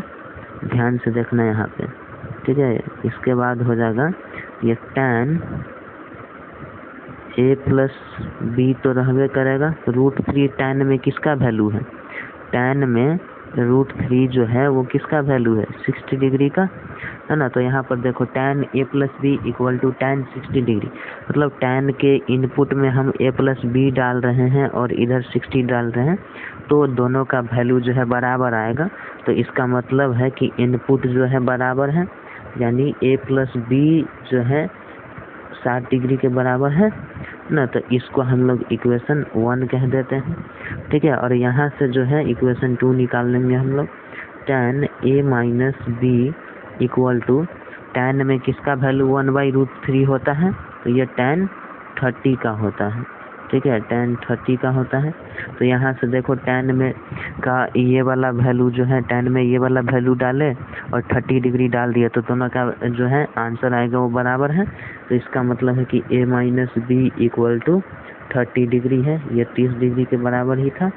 ध्यान से देखना यहाँ पे। ठीक है, इसके बाद हो जाएगा ये tan a प्लस बी तो रहबे करेगा, √3 tan में किसका वैल्यू है, tan में √3 जो है वो किसका वैल्यू है, 60 डिग्री का, है ना। तो यहाँ पर देखो tan a plus B equal to tan 60 degree, मतलब tan के इनपुट में हम a प्लस बी डाल रहे हैं और इधर 60 डाल रहे हैं, तो दोनों का वैल्यू जो है बराबर आएगा। तो इसका मतलब है कि इनपुट जो है बराबर है, यानी a प्लस बी जो है 60 डिग्री के बराबर है ना। तो इसको हम लोग इक्वेशन 1 कह देते हैं। ठीक है, और यहाँ से जो है इक्वेशन 2 निकाल लेंगे हम लोग, tan a minus B equal to, tan में किसका वैल्यू 1/√3 होता है, तो ये tan 30 का होता है। ठीक है, tan 30 का होता है। तो यहाँ से देखो tan में का ये वाला वैल्यू जो है, tan में ये वाला वैल्यू डाले और 30 डिग्री डाल दिया, तो दोनों का जो है आंसर आएगा वो बराबर है। तो इसका मतलब है कि a minus B equal to 30 degree है, ये 30 डिग्री के बराबर ही था।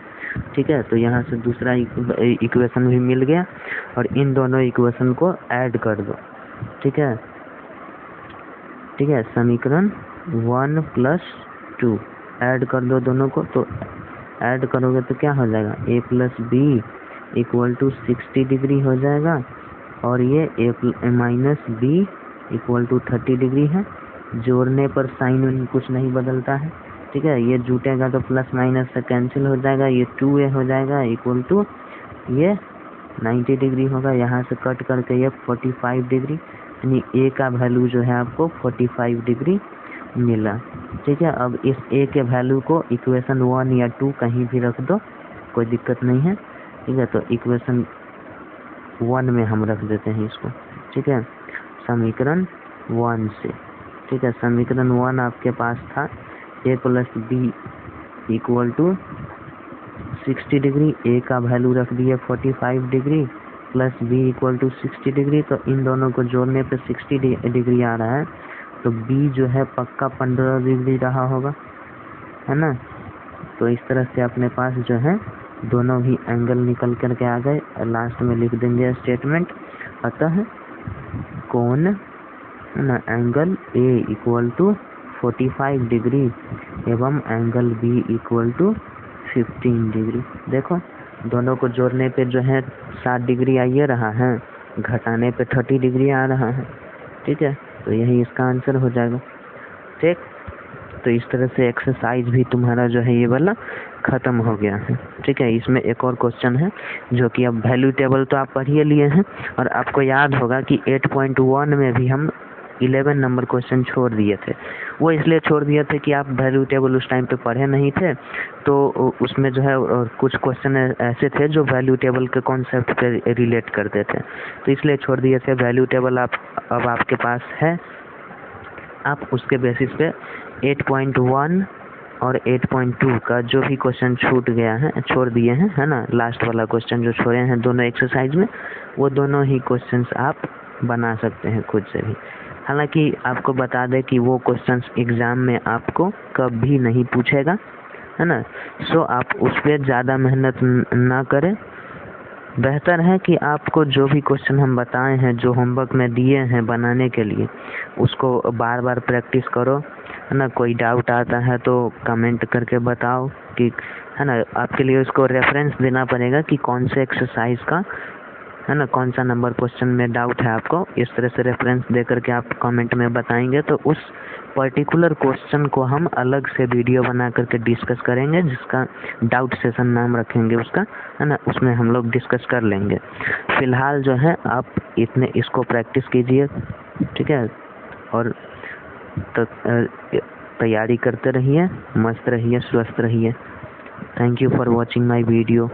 ठीक है, तो यहाँ से दूसरा इक्वेशन भी मिल गया, और इन दोनों इक्वेशन को ऐड कर दो। ठीक है, ठीक है, समीकरण 1 प्लस 2 ऐड कर दो दोनों को। तो ऐड करोगे तो क्या हो जाएगा, a plus B equal to 60 degree हो जाएगा, और ये a minus B equal to 30 degree है। जोड़ने पर साइन कुछ नहीं बदलता है। ठीक है, ये जुटेगा तो प्लस माइनस से कैंसिल हो जाएगा, ये 2a हो जाएगा इक्वल टू ये 90 डिग्री होगा, यहाँ से कट करके ये 45 डिग्री, यानी a का वैल्यू जो है आपको 45 डिग्री मिला। ठीक है, अब इस a के वैल्यू को इक्वेशन 1 या 2 कहीं भी रख दो, कोई दिक्कत नहीं है। ठीक है, तो इक्वेशन 1 में हम रख देते हैं इसको। ठीक है, समीकरण 1 से। ठीक है, समीकरण 1 आपके पास था a plus B equal to 60 degree, a का वैल्यू रख दिए 45 degree plus b equal to 60 degree. तो इन दोनों को जोड़ने पे 60 डिग्री आ रहा है, तो b जो है पक्का 15 डिग्री रहा होगा, है ना। तो इस तरह से अपने पास जो है दोनों ही एंगल निकल करके आ गए। लास्ट में लिख देंगे स्टेटमेंट, अतः कोण, है ना, angle a equal to 45 degree एवं angle b equal to 15 degree. देखो दोनों को जोड़ने पे जो है 60 डिग्री आ ये रहा है, घटाने पे 30 डिग्री आ रहा है। ठीक है, तो यही इसका आंसर हो जाएगा। ठीक, तो इस तरह से एक्सरसाइज भी तुम्हारा जो है ये वाला खत्म हो गया है। ठीक है, इसमें एक और क्वेश्चन है जो कि अब वैल्यू टेबल तो आप पढ़िए लिए हैं, और आपको याद होगा कि 8.1 में भी हम 11 नंबर क्वेश्चन छोड़ दिए थे। वो इसलिए छोड़ दिए थे कि आप वैल्यू टेबल उस टाइम पे पढ़े नहीं थे, तो उसमें जो है कुछ क्वेश्चन ऐसे थे जो वैल्यू टेबल के कॉन्सेप्ट पे रिलेट करते थे, तो इसलिए छोड़ दिए थे। वैल्यू टेबल अब आपके पास है, आप उसके बेसिस पे 8.1 और 8.2 का जो भी क्वेश्चन छूट गया है, छोड़ दिए हैं, है ना, लास्ट वाला क्वेश्चन जो छोड़े हैं दोनों एक्सरसाइज में, वो दोनों ही क्वेश्चंस आप बना सकते हैं खुद से भी। हालांकि आपको बता दें कि वो क्वेश्चंस एग्जाम में आपको कभी नहीं पूछेगा, है ना। सो आप उस पर ज़्यादा मेहनत ना करें। बेहतर है कि आपको जो भी क्वेश्चन हम बताए हैं, जो होमवर्क में दिए हैं बनाने के लिए, उसको बार बार प्रैक्टिस करो, है ना। कोई डाउट आता है तो कमेंट करके बताओ कि, है ना, आपके लिए उसको रेफरेंस देना पड़ेगा कि कौन से एक्सरसाइज का, है ना, कौन सा नंबर क्वेश्चन में डाउट है आपको। इस तरह से रेफरेंस दे करके आप कमेंट में बताएंगे तो उस पर्टिकुलर क्वेश्चन को हम अलग से वीडियो बना करके डिस्कस करेंगे, जिसका डाउट सेशन नाम रखेंगे उसका, है ना, उसमें हम लोग डिस्कस कर लेंगे। फिलहाल जो है आप इसको प्रैक्टिस कीजिए, ठीक है, और तैयारी करते रहिए, मस्त रहिए, स्वस्थ रहिए। Thank you for watching my video.